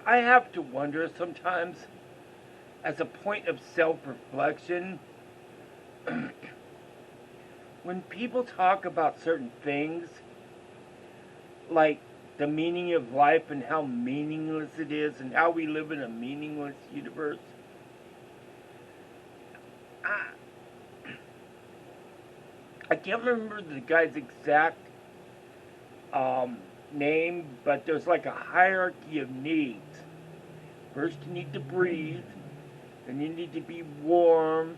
I have to wonder sometimes, as a point of self-reflection, when people talk about certain things, like the meaning of life and how meaningless it is and how we live in a meaningless universe, I, I can't remember the guy's exact um, name, but there's like a hierarchy of needs. First, you need to breathe, then you need to be warm,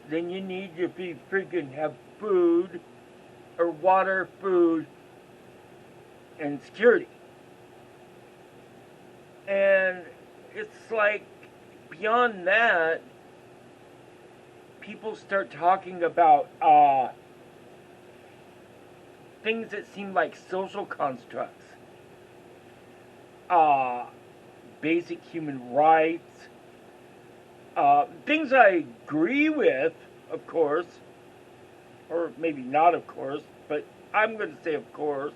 then you need to be freaking have food or water, food, and security. And it's like beyond that, people start talking about things that seem like social constructs, uh, basic human rights, things I agree with, of course, or maybe not, of course, but I'm going to say, of course,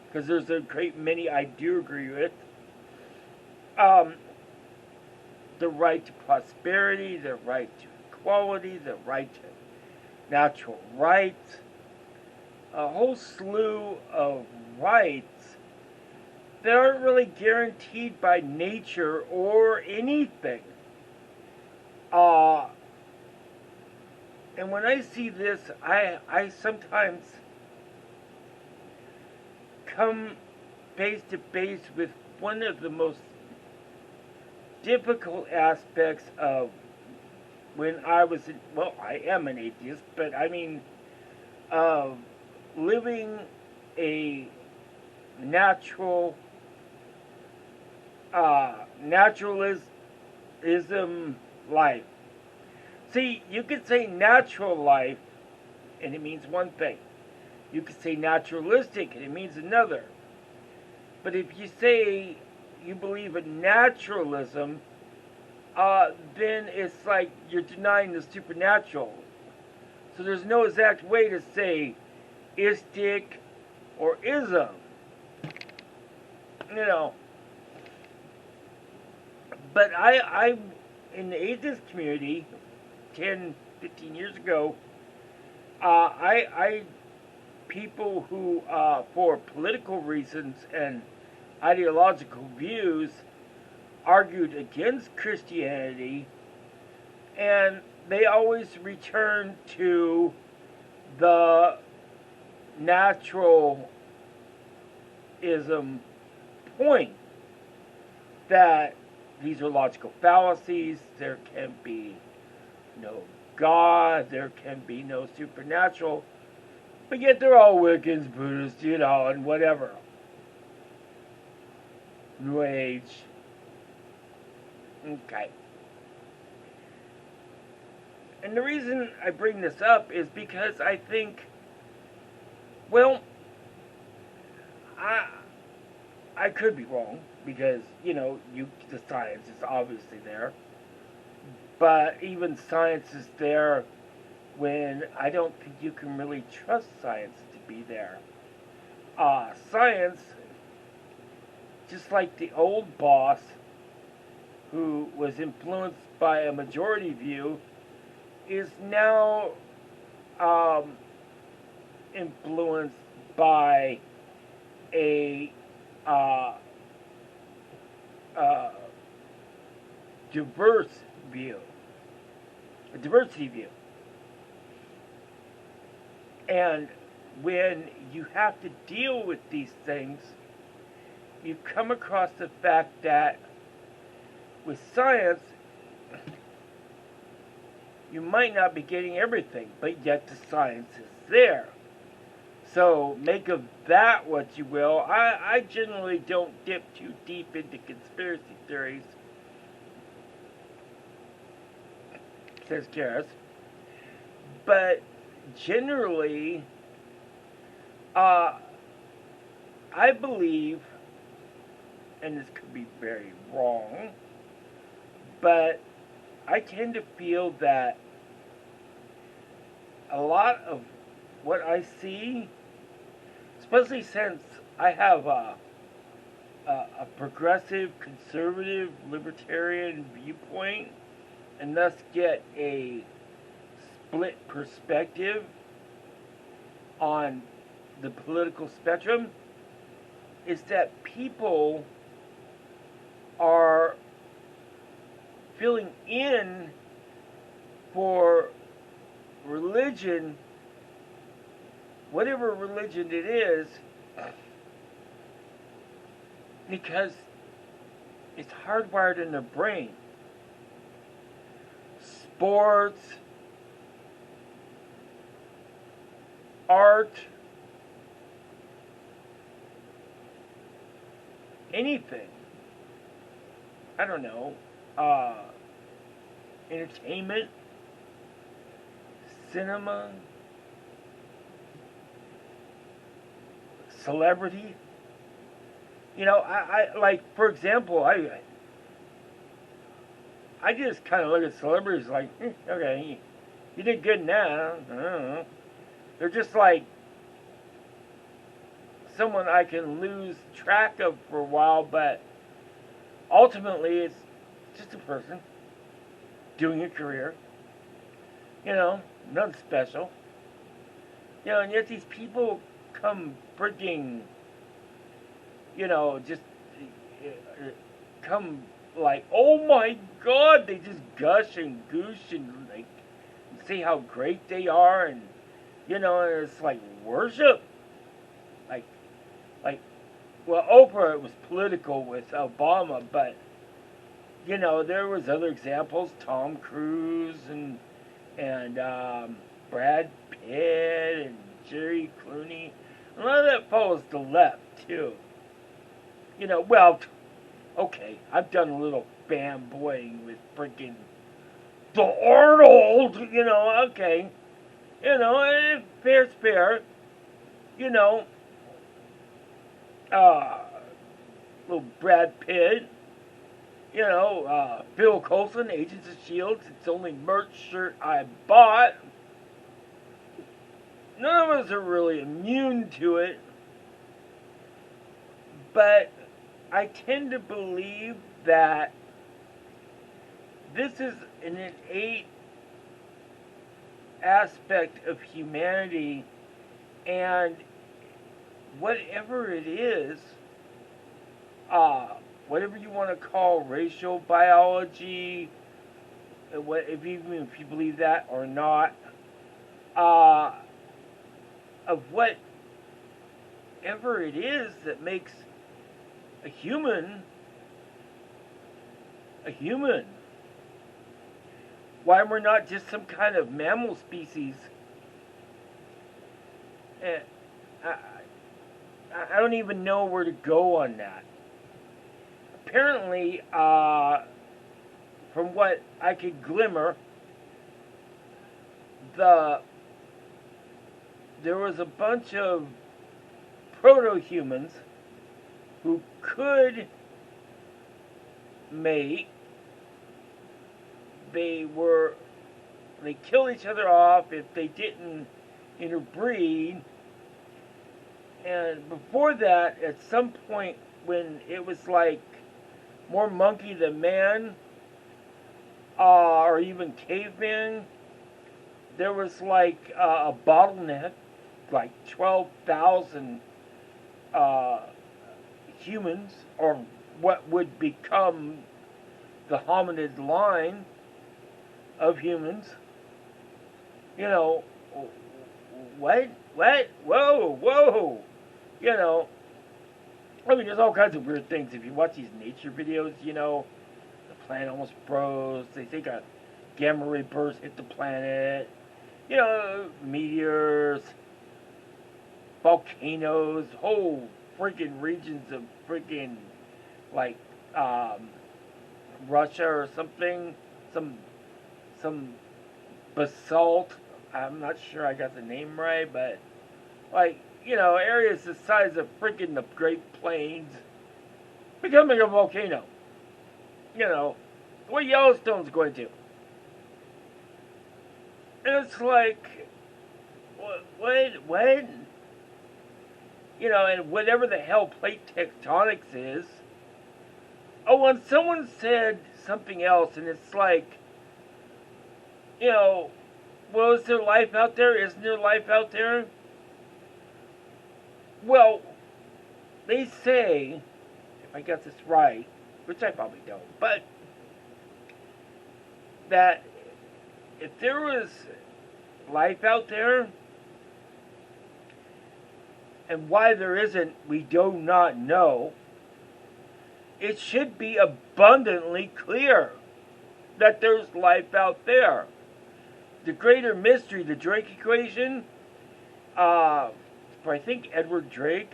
because there's a great many I do agree with. Um, the right to prosperity, the right to equality, the right to natural rights, a whole slew of rights that aren't really guaranteed by nature or anything. Uh, and when I see this, I sometimes come face to face with one of the most difficult aspects of when I was, well, I am an atheist, but I mean, of living a natural, naturalism life. See, you could say natural life, and it means one thing. You could say naturalistic, and it means another. But if you say you believe in naturalism, then it's like you're denying the supernatural. So there's no exact way to say istic or ism. You know, but I in the atheist community, 10, 15 years ago, I people who, for political reasons and ideological views, argued against Christianity, and they always returned to the naturalism point that these are logical fallacies, there can be no God, there can be no supernatural, but yet they're all Wiccans, Buddhists, and whatever. New Age. Okay. And the reason I bring this up is because I think, well, I I could be wrong because the science is obviously there, but even science is there when I don't think you can really trust science to be there. Science, just like the old boss who was influenced by a majority view, is now um, influenced by a uh, uh, diverse view, a diversity view. And when you have to deal with these things, you come across the fact that with science, you might not be getting everything, but yet the science is there. So make of that what you will. I generally don't dip too deep into conspiracy theories, says Karis. But generally, uh, I believe, and this could be very wrong, but I tend to feel that a lot of what I see, especially since I have a progressive, conservative, libertarian viewpoint, and thus get a split perspective on the political spectrum, is that people are filling in for religion, whatever religion it is, because it's hardwired in their brain. Sports, art, anything. I don't know. Entertainment, cinema, celebrity. You know, I like, for example, I just kind of look at celebrities like, okay, you did good now. I don't know. They're just like someone I can lose track of for a while, but ultimately it's just a person doing a career. You know, nothing special. You know, and yet these people come freaking, you know, just come like, oh my God, they just gush and goosh and like say how great they are, and you know, and it's like worship, like, like, well, Oprah, it was political with Obama, but you know, there was other examples, Tom Cruise and Brad Pitt and Jerry Clooney. A lot of that follows the left too. You know, well, okay, I've done a little fanboying with freaking the Arnold. You know, okay, you know, fair's fair. You know, little Brad Pitt. You know, Phil Coulson, Agents of S.H.I.E.L.D. It's the only merch shirt I bought. None of us are really immune to it. But I tend to believe that this is an innate aspect of humanity, and whatever it is, whatever you want to call racial biology, even if you believe that or not, of whatever it is that makes a human a human. Why we're not just some kind of mammal species. I don't even know where to go on that. Apparently, from what I could glimmer, there was a bunch of proto-humans who could mate. They killed each other off if they didn't interbreed. And before that, at some point when it was like more monkey than man, or even caveman, there was like a bottleneck, like 12,000 humans, or what would become the hominid line of humans. You know, what? Whoa. You know, I mean, there's all kinds of weird things. If you watch these nature videos, you know, the planet almost froze. They think a gamma ray burst hit the planet. You know, meteors, volcanoes, whole freaking regions of freaking, like, Russia or something. Some basalt. I'm not sure I got the name right, but, like, you know, areas the size of freaking the Great Plains becoming a volcano. You know, the way Yellowstone's going to. And it's like, what? and whatever the hell plate tectonics is. Oh, and someone said something else, and it's like, well, is there life out there? Isn't there life out there? Well, they say, if I got this right, which I probably don't, but that if there was life out there, and why there isn't, we do not know, it should be abundantly clear that there's life out there. The greater mystery, the Drake equation, for I think Edward Drake,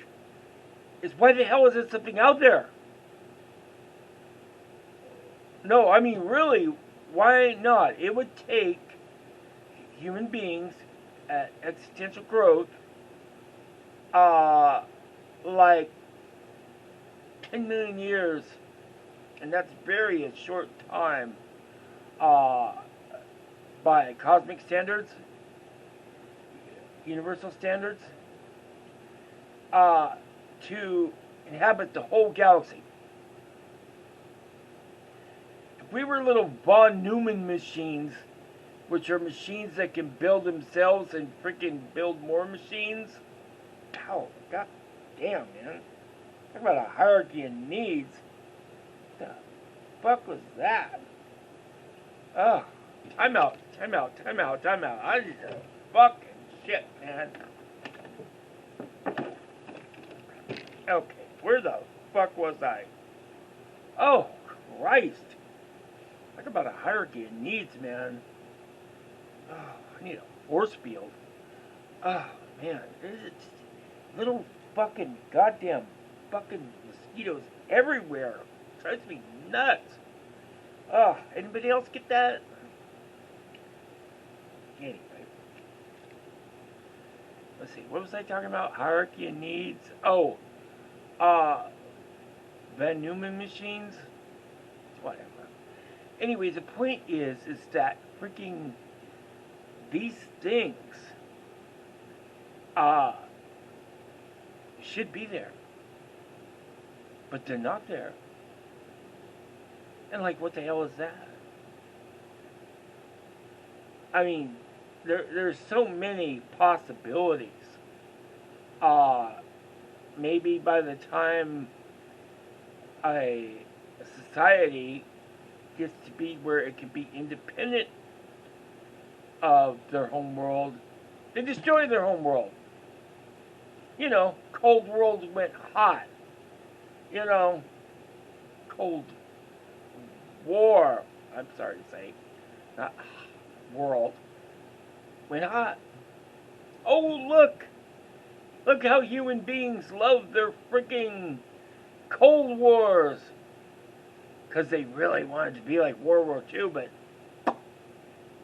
is why the hell is there something out there? No, I mean, really, why not? It would take human beings at existential growth, like 10 million years, and that's very a short time, by cosmic standards, universal standards, to inhabit the whole galaxy. If we were little von Neumann machines, which are machines that can build themselves and freaking build more machines, ow, god damn, man. Talk about a hierarchy of needs. What the fuck was that? Oh, time out. I just fucking shit, man. Okay, where the fuck was I? Oh, Christ. Talk about a hierarchy of needs, man. Oh, I need a force field. Oh, man. There's little fucking goddamn fucking mosquitoes everywhere. It drives me nuts. Oh, anybody else get that? Anyway. Let's see, what was I talking about? Hierarchy of needs. Oh, Van Neumann machines? Whatever. Anyway, the point is that freaking these things, should be there. But they're not there. And like, what the hell is that? I mean, there's so many possibilities. Maybe by the time a society gets to be where it can be independent of their home world, they destroy their home world. Cold world went hot. Cold war, I'm sorry to say, not world, went hot. Oh, look! Look how human beings love their freaking Cold Wars. Because they really wanted to be like World War II, but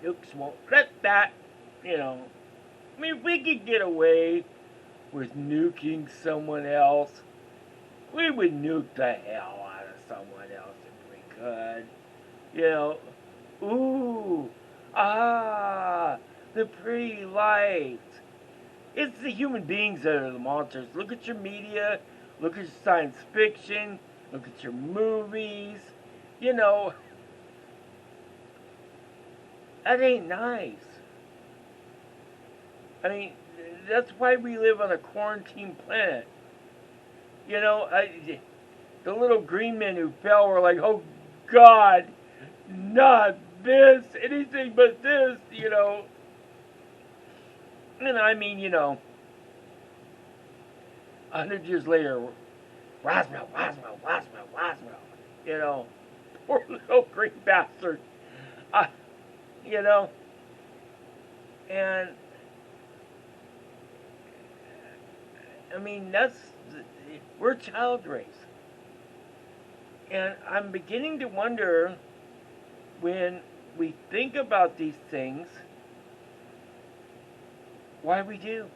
nukes won't let that, I mean, if we could get away with nuking someone else, we would nuke the hell out of someone else if we could. Ooh, the pretty lights. It's the human beings that are the monsters. Look at your media, look at your science fiction, look at your movies. That ain't nice. I mean, that's why we live on a quarantine planet. The little green men who fell were like, oh God, not this, anything but this, And I mean, 100 years later, Roswell. Poor little green bastard. And I mean, we're a child race. And I'm beginning to wonder, when we think about these things, why we do.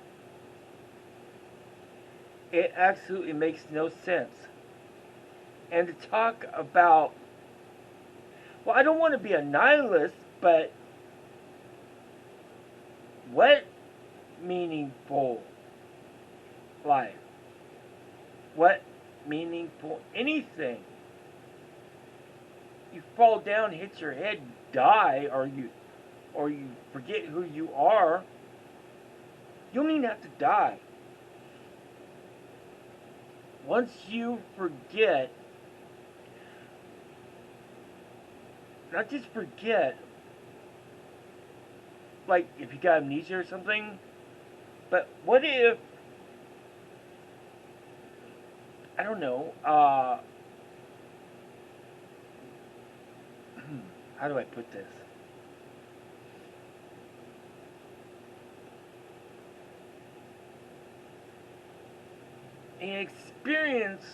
It absolutely makes no sense. And to talk about, well, I don't want to be a nihilist, but what meaningful life what meaningful anything. You fall down, hit your head, die, or you forget who you are. You don't even have to die. Once you forget, not just forget, like if you got amnesia or something, but what if, I don't know, how do I put this? An experience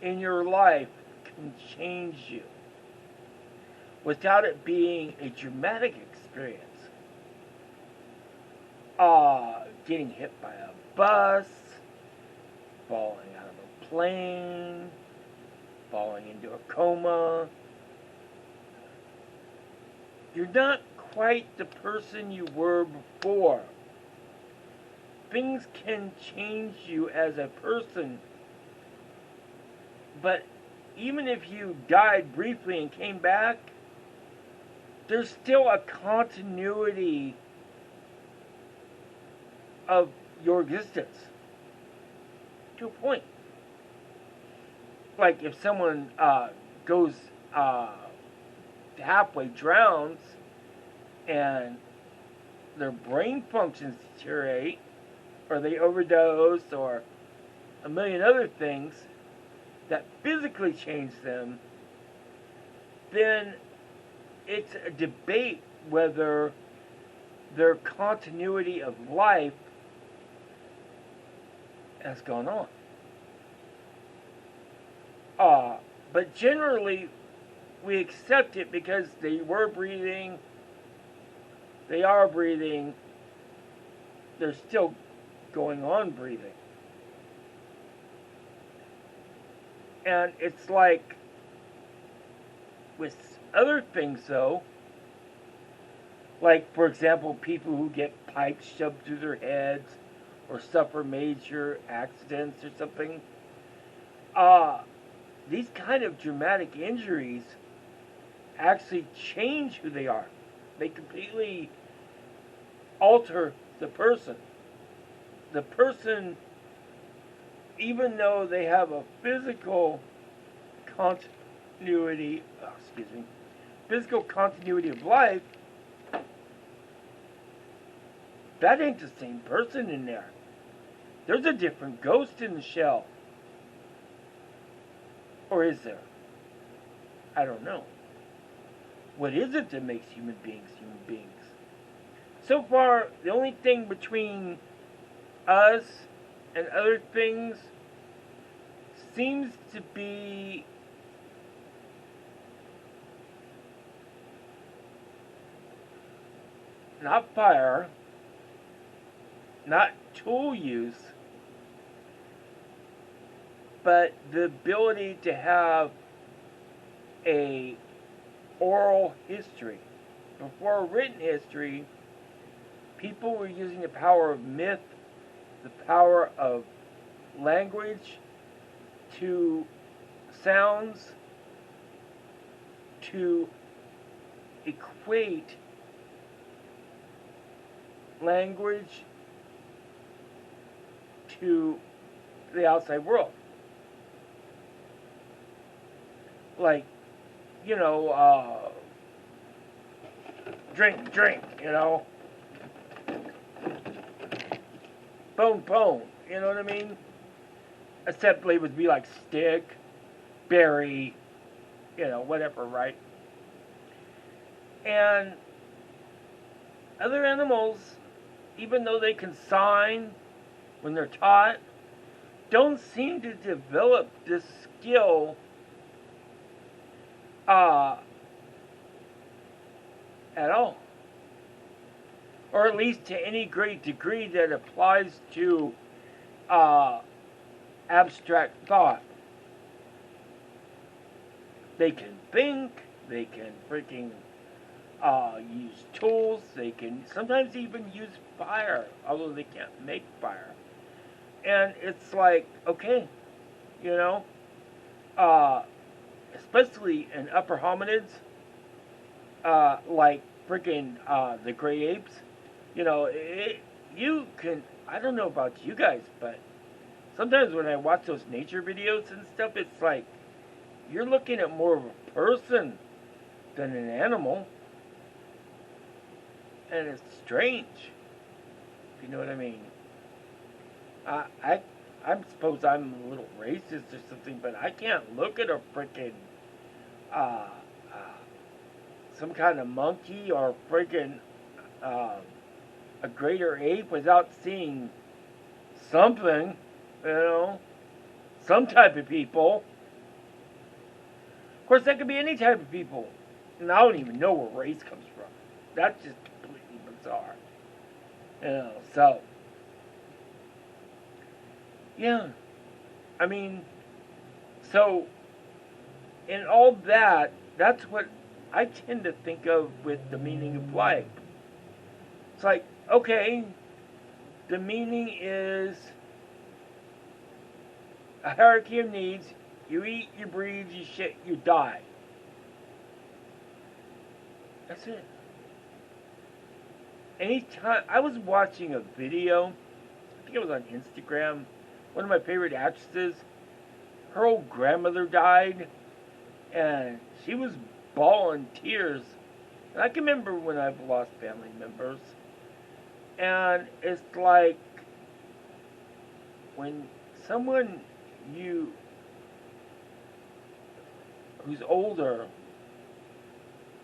in your life can change you without it being a dramatic experience. Getting hit by a bus, falling out of a plane, falling into a coma. You're not quite the person you were before. Things can change you as a person, but even if you died briefly and came back, there's still a continuity of your existence to a point. Like if someone goes halfway drowns and their brain functions deteriorate, or they overdose, or a million other things that physically change them, then it's a debate whether their continuity of life has gone on. But generally, we accept it because they were breathing, they are breathing, they're still going on breathing. And it's like with other things, though, like, for example, people who get pipes shoved through their heads or suffer major accidents or something, these kind of dramatic injuries actually change who they are. They completely alter the person. The person, even though they have a physical continuity, physical continuity of life, that ain't the same person in there. There's a different ghost in the shell. Or is there? I don't know. What is it that makes human beings human beings? So far, the only thing between us and other things seems to be not fire, not tool use, but the ability to have a oral history. Before written history, people were using the power of myth, the power of language, to sounds, to equate language to the outside world. Like, drink, bone, you know what I mean? Except it would be like stick, berry, whatever, right? And other animals, even though they can sign when they're taught, don't seem to develop this skill at all. Or at least to any great degree that applies to abstract thought. They can think, they can freaking use tools, they can sometimes even use fire, although they can't make fire. And it's like, okay, you know, uh, especially in upper hominids, like freaking the gray apes. You know, you can. I don't know about you guys, but sometimes when I watch those nature videos and stuff, it's like you're looking at more of a person than an animal, and it's strange. If you know what I mean. I I suppose I'm a little racist or something, but I can't look at a freaking uh, uh, some kind of monkey or freaking uh, a greater ape without seeing something, you know, some type of people. Of course, that could be any type of people, and I don't even know where race comes from. That's just completely bizarre, you know. So, yeah, I mean, so in all that, that's what I tend to think of with the meaning of life. It's like, okay, the meaning is a hierarchy of needs. You eat, you breathe, you shit, you die. That's it. Anytime I was watching a video, I think it was on Instagram. One of my favorite actresses, her old grandmother died, and she was bawling tears. And I can remember when I've lost family members, and it's like when someone you who's older,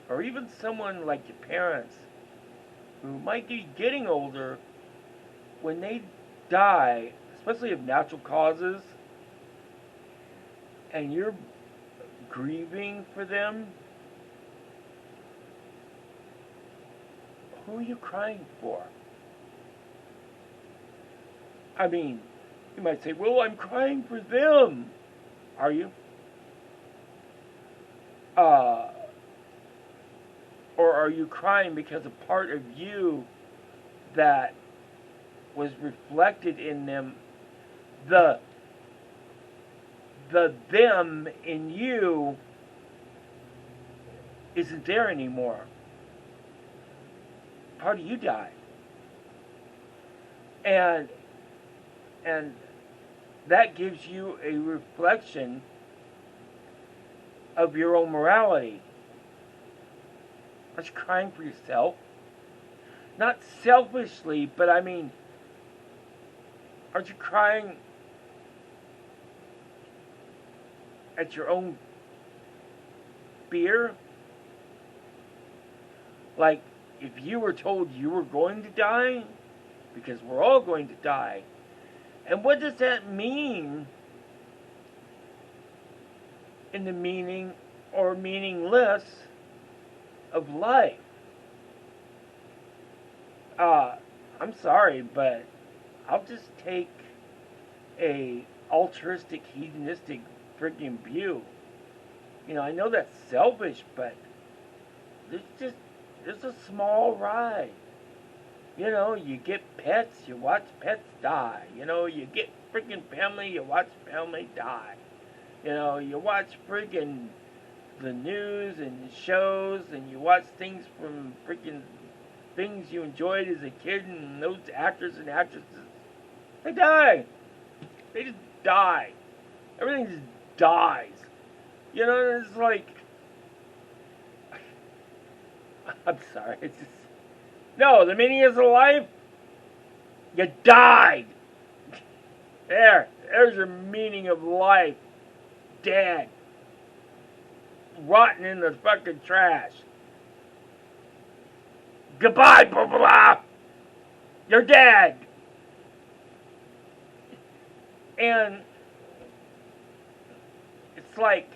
or even someone like your parents who might be getting older, when they die, especially of natural causes, and you're grieving for them, who are you crying for? I mean, you might say, well, I'm crying for them. Are you? Uh, or are you crying because a part of you that was reflected in them, the them in you isn't there anymore? Part of you died. And that gives you a reflection of your own morality. Aren't you crying for yourself? Not selfishly, but I mean, aren't you crying at your own fear? Like, if you were told you were going to die, because we're all going to die, and what does that mean in the meaning or meaningless of life? I'm sorry, but I'll just take a altruistic, hedonistic freaking view. You know, I know that's selfish, but there's a small ride. You know, you get pets, you watch pets die. You know, you get freaking family, you watch family die. You know, you watch freaking the news and shows, and you watch things from freaking things you enjoyed as a kid, and those actors and actresses, they die. They just die. Everything just dies. You know, it's like, I'm sorry, it's just, no, the meaning is life, you died. There's your meaning of life. Dead. Rotten in the fucking trash. Goodbye, blah, blah, blah. You're dead. And it's like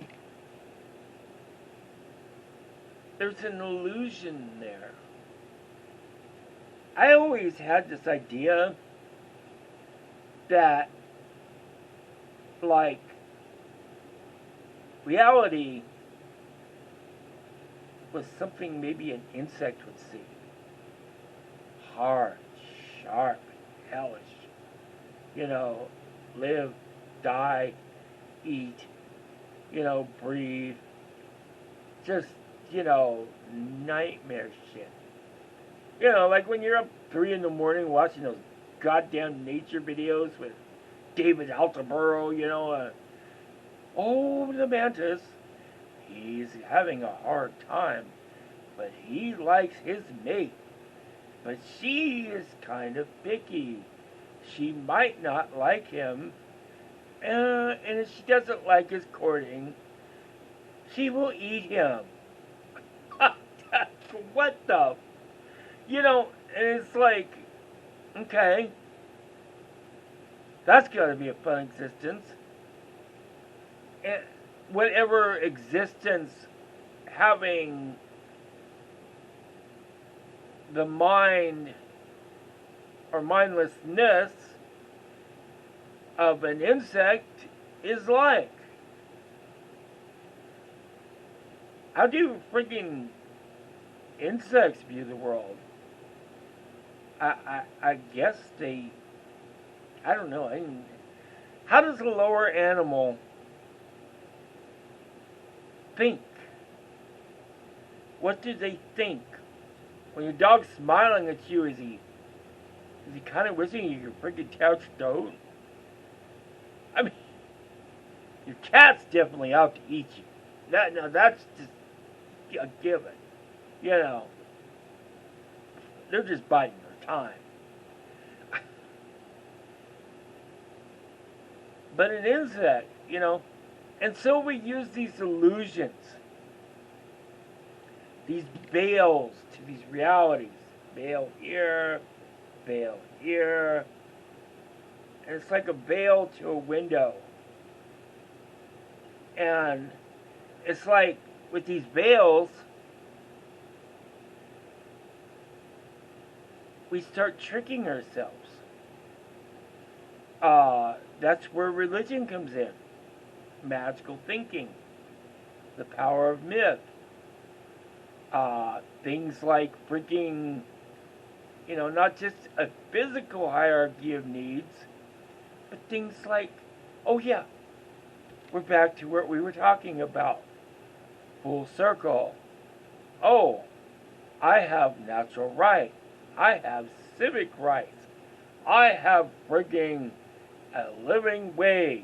there's an illusion there. I always had this idea that, like, reality was something maybe an insect would see. Hard, sharp, hellish. You know, live, die, eat, breathe. Just, nightmare shit. Like when you're up 3 in the morning watching those goddamn nature videos with David Attenborough, oh, the mantis, he's having a hard time, but he likes his mate. But she is kind of picky. She might not like him, and if she doesn't like his courting, she will eat him. What the? And it's like, okay, that's got to be a fun existence. And whatever existence having the mind or mindlessness of an insect is like. How do freaking insects view the world? I guess they, I don't know. How does a lower animal think? What do they think? When your dog's smiling at you, is he kind of wishing you could freaking couch toad? I mean, your cat's definitely out to eat you. That's just a given. They're just biding their time. But an insect, and so we use these illusions, these veils to these realities. Veil here, veil here. And it's like a veil to a window. And it's like with these veils, we start tricking ourselves. That's where religion comes in. Magical thinking. The power of myth. Things like freaking, not just a physical hierarchy of needs, but things like, oh yeah, we're back to what we were talking about. Full circle. Oh, I have natural right. I have civic rights. I have frigging a living wage.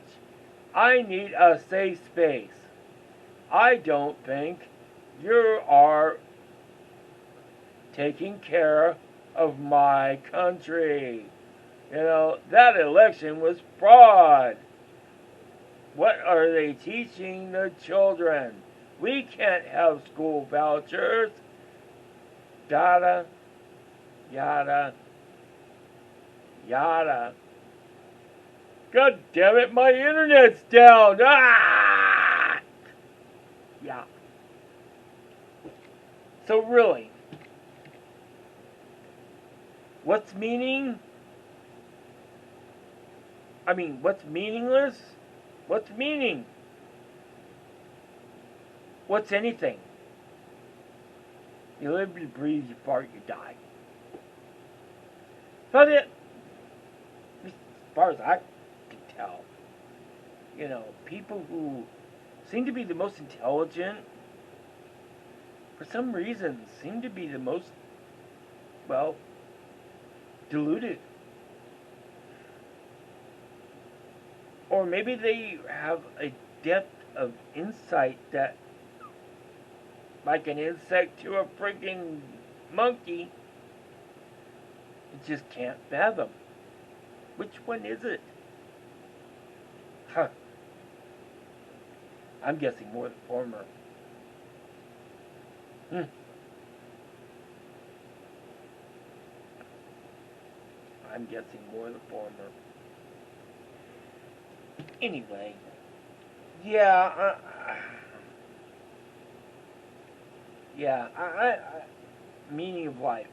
I need a safe space. I don't think you are taking care of my country. That election was fraud. What are they teaching the children? We can't have school vouchers. Yada, yada, yada. God damn it, my internet's down. Ah! Yeah. So really, what's meaning? What's meaningless? What's meaning? What's anything? You live, you breathe, you fart, you die. That's it. As far as I can tell. People who seem to be the most intelligent, for some reason, seem to be the most, deluded. Or maybe they have a depth of insight that, like an insect to a freaking monkey, it just can't fathom. Which one is it? Huh. I'm guessing more the former. I'm guessing more the former. Anyway, yeah, meaning of life.